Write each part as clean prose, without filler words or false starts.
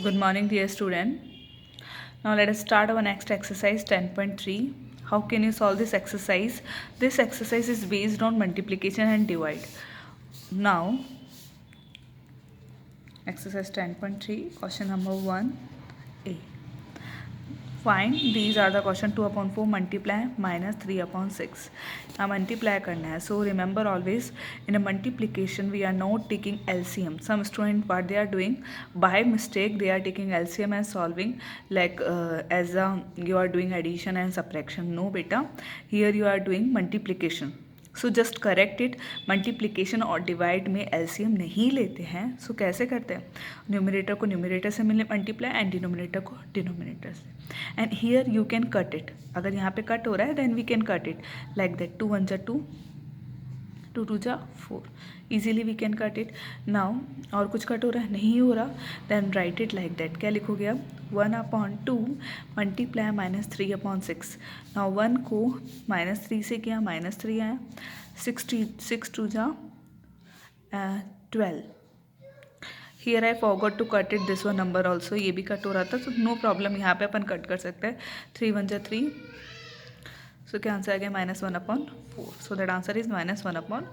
Good morning, dear student. Now let us start our next exercise 10.3. How can you solve this exercise? This exercise is based on multiplication and divide. Now, exercise 10.3, question number 1a. Find these are the question 2/4 multiply minus 3/6. Now multiply करना है. So remember always in a multiplication we are not taking LCM. Some student what they are doing by mistake they are taking LCM and solving like as you are doing addition and subtraction. No beta, here you are doing multiplication. So just correct it. Multiplication और divide में LCM नहीं लेते हैं. सो कैसे करते हैं? Numerator को numerator से मिले मल्टीप्लाई एंड डिनोमिनेटर को डिनोमिनेटर से. And here you can cut it. अगर यहाँ पे कट हो रहा है then we can cut it like that. 2 1 जा 2, 2 2 जा 4. Easily we can cut it. Now और कुछ कट हो रहा है? नहीं हो रहा. Then write it like that. क्या लिखोगे अब? 1/2 मल्टीप्लाई माइनस 3/6. नाउ 1 को -3 से किया, -3 आया. 6 2 जा 12. Here I forgot to cut it this one number also. ये भी कट हो रहा था तो नो प्रॉब्लम, यहाँ पे अपन कट कर सकते हैं. 3 1 जा 3. सो क्या आंसर आ गया? -1/4. सो that answer is -1/4.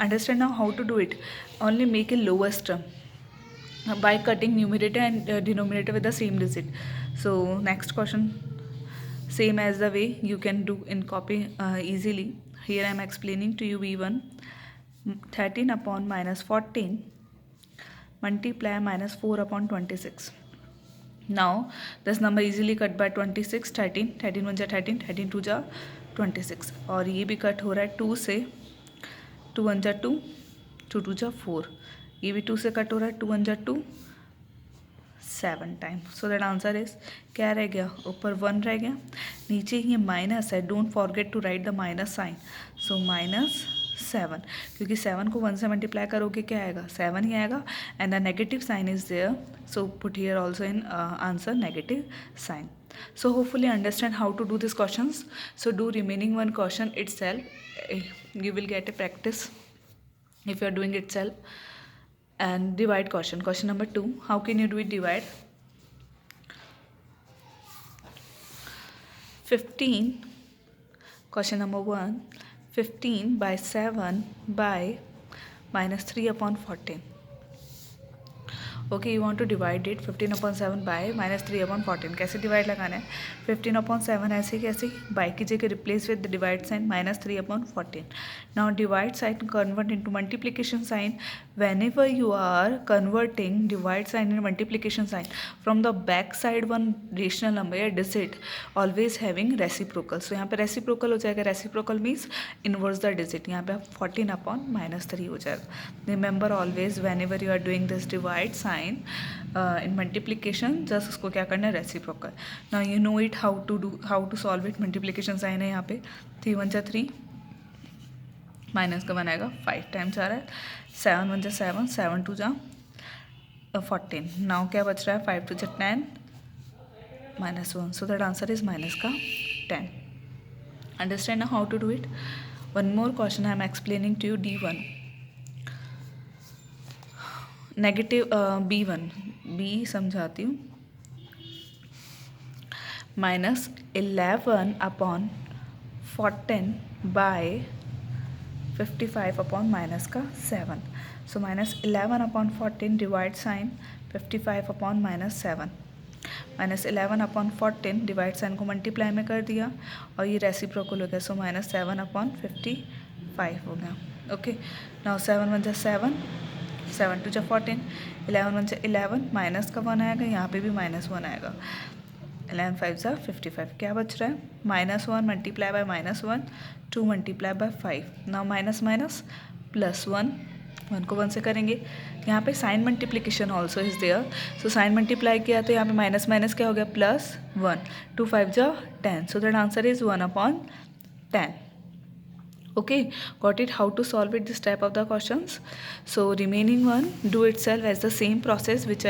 Understand now how to do it. Only make a lowest term by cutting numerator and denominator with the same digit. So next question, same as the way you can do in copy easily. Here I am explaining to you V1. 13/-14 multiply -4/26. Now this number easily cut by 26. 13 1 जा 13, 13 2 जा 26. और ये भी cut हो रहा है 2 से. 2 1 जा 2, 2 2 जा 4. ये भी 2 से कट हो रहा है. 2 1 जा 2, 7 time. So that answer is क्या रह गया? ऊपर 1 रह गया, नीचे ये माइनस है. Don't forget to write the minus sign. So -7, क्योंकि 7 को 1 से मल्टीप्लाई करोगे क्या आएगा? 7 ही आएगा. And the negative sign is there. So put here also in answer negative sign. So hopefully understand how to do these questions. So do remaining one question itself. You will get a practice if you are doing itself. And divide question. Question number 2. How can you do it? Divide 15. Question number 1. 15 by 7 by -3/14. Okay, you want to divide it 15/7 by -3/14. कैसे divide लगाना है? 15/7 ऐसे कैसे by की जगह replace with the divide sign -3/14. Now divide sign convert into multiplication sign. whenever you are converting divide sign and multiplication sign from the back side one rational number या digit always having reciprocal. so यहाँ पे reciprocal हो जाएगा. reciprocal means inverse the digit. यहाँ पे 14/-3 हो जाएगा. remember always whenever you are doing this divide sign in multiplication just उसको क्या करना है? reciprocal. now you know it how to solve it. multiplication sign है यहाँ पे. 3 1 जा 3, माइनस का बनाएगा 5 टाइम्स आ रहा है. 7 1 जा 7, 7 2 जा 14. नाउ क्या बच रहा है? 5 2 जा 10 -1. So that answer is minus का 10. Understand how to do it. One more question I am explaining to you. D1 negative B1 B समझाती हूँ. -11/14 by 55/-7. So -11/14 divide sign 55/-7. -11/14 divide sign को मल्टीप्लाई में कर दिया और ये रेसिप्रोकल हो गया. सो -7/55 हो गया. ओके, नाउ 7 1 जा 7, 7 2 जा 14, 11 1 जा 11, माइनस का 1 आएगा. यहाँ पे भी -1 आएगा. 11 5 जा 55. क्या बच रहा है? -1 multiply by -1, 2 multiply by 5. Now minus minus +1, 1 को 1 से करेंगे. यहाँ पे sign multiplication also is there. So sign multiply किया तो यहाँ पे माइनस माइनस क्या हो गया? +1. 2 5 जा 10. सो that answer is 1/10. okay, got it? How to solve it this type of the questions. So remaining one do itself as the same process which I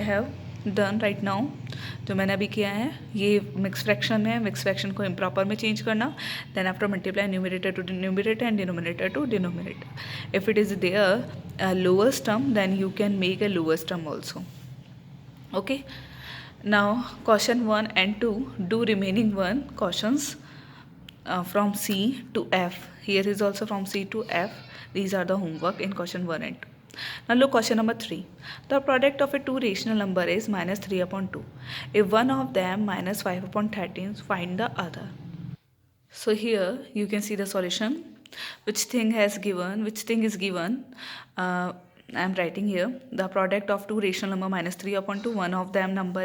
have done right now. जो मैंने अभी किया है ये मिक्स फ्रैक्शन है, mix fraction को improper में change करना। Then after multiply numerator to numerator and denominator to denominator. If it is their lowest term then you can make a lowest term also. Okay, now question 1 and 2, do remaining one questions from C to F. Here is also from C to F. These are the homework in question 1 and 2. Now look question number 3. The product of a two rational number is minus 3 upon 2. If one of them minus 5 upon 13, find the other. So here you can see the solution. Which thing is given? I am writing here the product of two rational number minus 3 upon 2. One of them number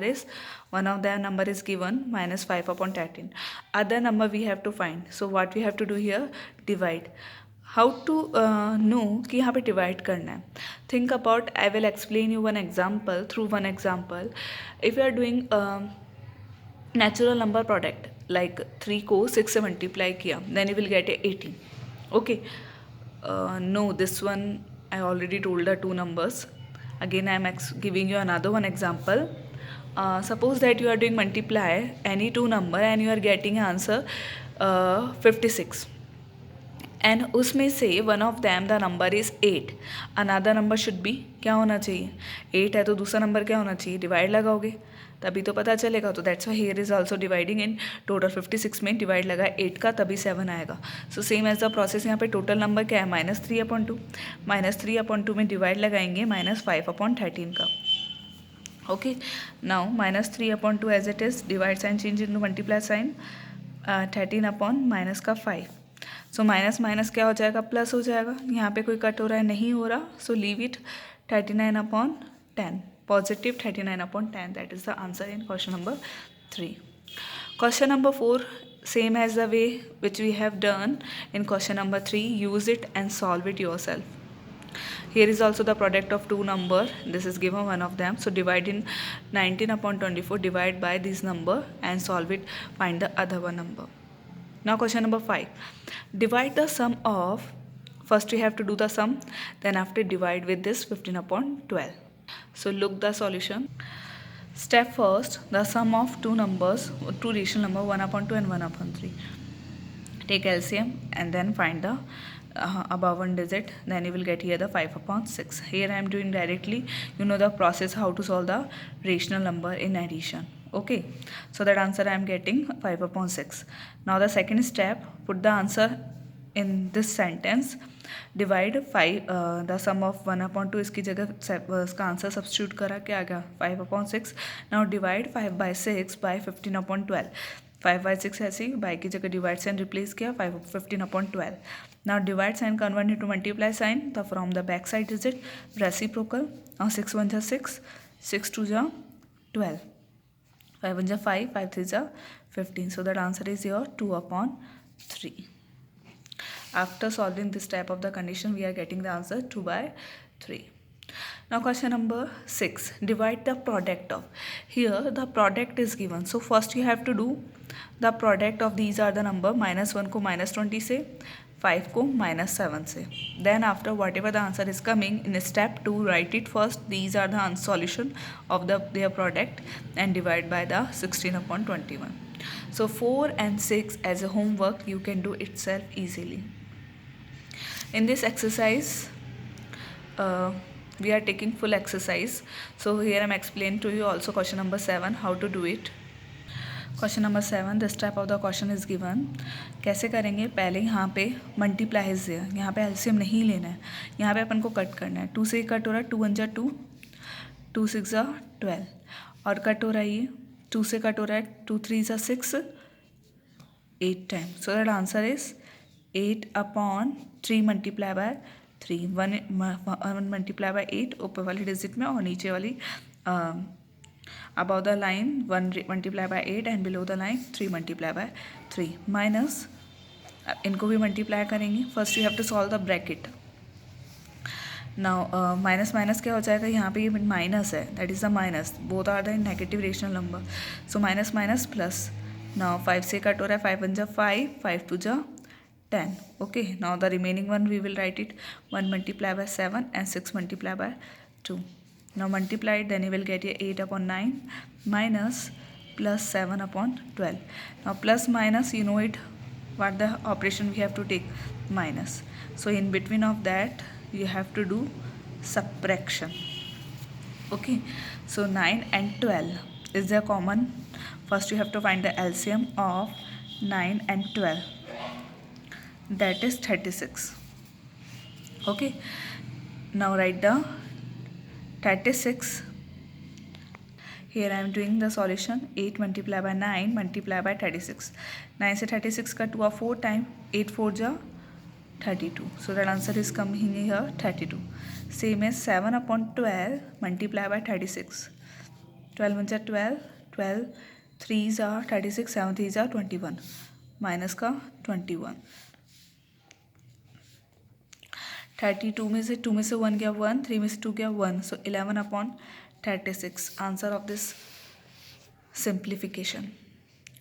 is given minus 5 upon 13. Other number we have to find. So what we have to do here? Divide. How to know कि यहाँ पे divide करना है? Think about. I will explain you through one example. If you are doing natural number product like 3 को 6 से multiply किया, then you will get 18. Okay. No, this one I already told the two numbers. Again I am giving you another one example. Suppose that you are doing multiply any two number and you are getting answer 56. And उसमें से one of them the number is 8. Another number should be क्या होना चाहिए? 8 है तो दूसरा number क्या होना चाहिए? डिवाइड लगाओगे तभी तो पता चलेगा. तो that's why here is also dividing in total 56 में डिवाइड लगा 8 का तभी 7 आएगा. So same as the process यहाँ पे टोटल नंबर क्या है? Minus 3 upon 2. माइनस 3 अपॉन 2 में डिवाइड लगाएंगे माइनस 5 अपॉन 13 का. Okay, now minus 3 upon 2 as it is, divide sign change in multiply sign, 13 upon minus का 5. सो माइनस माइनस क्या हो जाएगा? प्लस हो जाएगा. यहाँ पे कोई कट हो रहा है? नहीं हो रहा. So leave it. 39 upon 10. Positive 39 upon 10. That is the answer in question number 3. Question number 4. Same as the way which we have done in question number 3. Use it and solve it yourself. Here is also the product of two number. This is given one of them. So divide in 19 upon 24. Divide by this number and solve it. Find the other one number. Now question number 5. Divide the sum of, first we have to do the sum, then after divide with this 15 upon 12. So look the solution. Step first, the sum of two numbers, two rational number 1 upon 2 and 1 upon 3. Take LCM and then find the above one digit, then you will get here the 5 upon 6. Here I am doing directly, you know the process how to solve the rational number in addition. Okay, so that answer I am getting 5 upon 6. Now the second step, put the answer in this sentence. Divide 5 the sum of 1 upon 2, इसकी जगह इसका answer substitute करा, क्या आ गया? 5 upon 6. Now divide 5 by 6 by 15 upon 12. 5 by 6 ऐसे ही, by की जगह divide sign replace किया, 15 upon 12. Now divide sign convert into multiply sign. The from the back side is it reciprocal. Now 6 1 जा 6, 6 2 जा 12, 5 1 जा 5, 5 3 जा 15. So that answer is your 2 upon 3. After solving this type of the condition, we are getting the answer 2 by 3. Now question number 6. Divide the product of. Here the product is given. So first you have to do the product of these are the number. Minus 1 को minus 20 से, 5 को minus 7 से. Then after whatever the answer is coming in step 2, write it first. These are the solution of their product and divide by the 16 upon 21. So 4 and 6 as a homework you can do itself easily. In this exercise we are taking full exercise. So here I am explaining to you also question number 7 how to do it. Question number 7, this type of the question is given. कैसे करेंगे? पहले यहाँ पे multiply है, यहाँ पे LCM नहीं लेना है, यहाँ पे अपन को कट करना है. 2 से कट हो रहा है, 2 1 जा 2, 2 6 जा 12, और कट हो रहा है ये 2 से कट हो रहा है, 2 3 जा 6, 8 time. So that answer is 8 upon 3 multiply by 3. 1 multiply by 8 ऊपर वाली डिजिट में, और नीचे वाली above the line 1 multiply by 8 and below the line 3 multiply by 3. Minus, इनको भी मल्टीप्लाई करेंगे. First you have to solve the bracket. Now minus minus क्या हो जाएगा? यहाँ पे ये माइनस है, that is the minus. Both are the negative rational number. So minus minus plus. Now 5 से कट हो रहा है, 5 1 जा 5, 5 2 जा 10. Okay, now the remaining one we will write it 1 multiply by 7 and 6 multiply by 2. Now multiply it, then you will get here 8 upon 9 minus plus 7 upon 12. Now plus minus, you know it, what the operation we have to take, minus. So in between of that you have to do subtraction. Okay, so 9 and 12 is there common. First you have to find the LCM of 9 and 12, that is 36. Okay, now write the 36. Here I am doing the solution. 8 multiplied by 9 multiplied by 36. 9 से 36 का 2 4 time. 8 4 जा 32. So that answer is coming here 32. Same as 7 upon 12 multiplied by 36. 12 1 जा 12. 12 3 जा 36. 7 3 जा 21. Minus का 21. 32 में से 2 में से 1 गया 1. 3 में से 2 गया 1. So 11 upon 36. Answer of this simplification.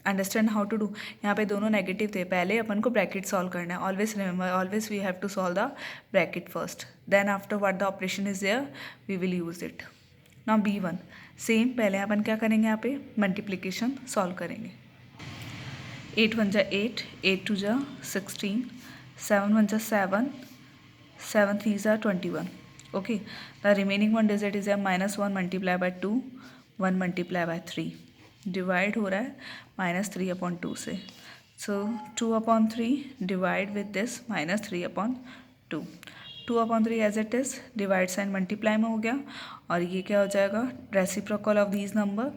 Understand how to do. यहाँ पे दोनों नेगेटिव थे. पहले अपन को ब्रैकेट सॉल्व करना है. Always remember, always we have to solve the bracket first, then after what the operation is there we will use it. Now B1 same. पहले अपन क्या करेंगे, यहाँ पे मल्टीप्लिकेशन सॉल्व करेंगे. 8 1 जा 8. 8 2 जा 16. 7 1 जा 7. 7 3 जा 21. Okay, the remaining one digit is a minus 1 multiplied by 2, 1 multiplied by 3. Divide हो रहा है minus 3 upon 2 से. So 2 upon 3 divide with this minus 3 upon 2. 2 upon 3 as it is, divide sign multiply में हो गया. और ये क्या हो जाएगा, reciprocal of these number.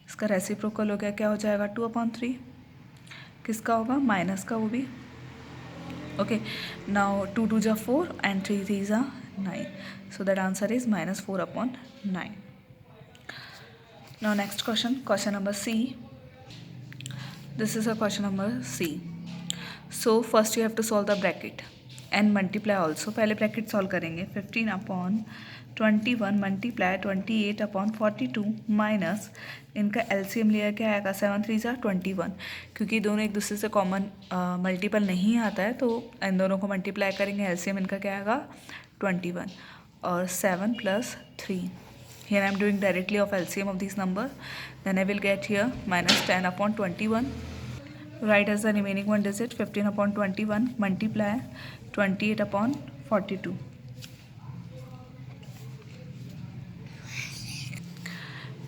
इसका reciprocal हो गया, क्या हो जाएगा 2 upon 3. किसका होगा, माइनस का वो भी. Okay, now 2 2 जा 4 and 3 3 जा 9. So that answer is minus 4 upon 9. Now next question, question number C. This is a question number C. So first you have to solve the bracket and multiply also. पहले bracket solve करेंगे. 15 upon 21 multiply 28 upon 42 minus इनका LCM लिया क्या आएगा, 7 3 जा 21. क्योंकि दोनों एक दूसरे से कॉमन मल्टीपल नहीं आता है, तो इन दोनों को मल्टीप्लाई करेंगे. LCM इनका क्या आएगा 21 और 7 plus 3. Here I am doing directly of LCM of this number. Then I will get here minus 10 upon 21. Write as the remaining one digit. 15 upon 21 multiply 28 upon 42.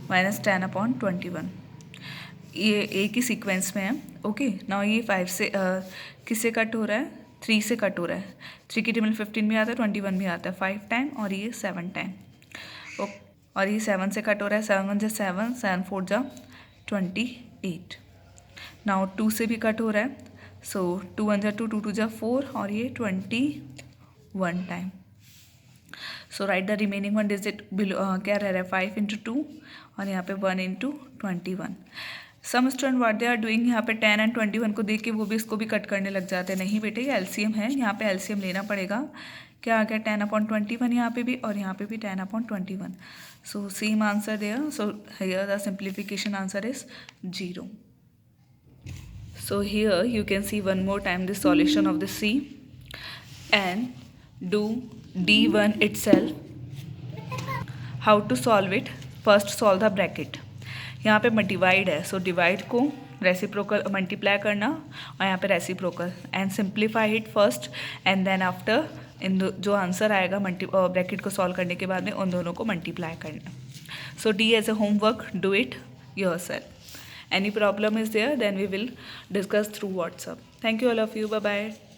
Minus 10 upon 21. ये एक ही sequence में है. Okay, now ये 5 से किससे cut हो रहा है, 3 से कट हो रहा है. 3 की टेबल 15 भी आता है, 21 भी आता है. 5 टाइम और ये 7 टाइम. और ये 7 से कट हो रहा है. 7 1 जा 7, 7 4 जा 28. नाउ 2 से भी कट हो रहा है. सो 2 1 जा 2, 2 2 जा 4 और ये 21 time. So right the remaining one digit below. क्या रह रहा है, 5 इंटू 2 और यहाँ पे 1 into 21. Some student what they are doing, यहाँ पे 10 एंड 21 को देख के वो भी इसको भी कट करने लग जाते हैं. नहीं बेटे, ये एलसीएम है, यहाँ पे एलसीएम लेना पड़ेगा. क्या आ गया, 10 अपॉन 21 यहाँ पे भी और यहाँ पे भी 10 upon 21. So same answer there. So here the simplification answer is 0. So here you can see one more time the solution of the C and do D1 itself. How to solve it? First solve the bracket. यहाँ पे divide है, so divide को reciprocal multiply करना और यहाँ पे reciprocal and simplify it first and then after इन जो आंसर आएगा ब्रैकेट को सॉल्व करने के बाद में उन दोनों को मल्टीप्लाई करना. सो डी as a homework, do it yourself. Any problem is there, then we will discuss through WhatsApp. Thank you all of you. Bye bye.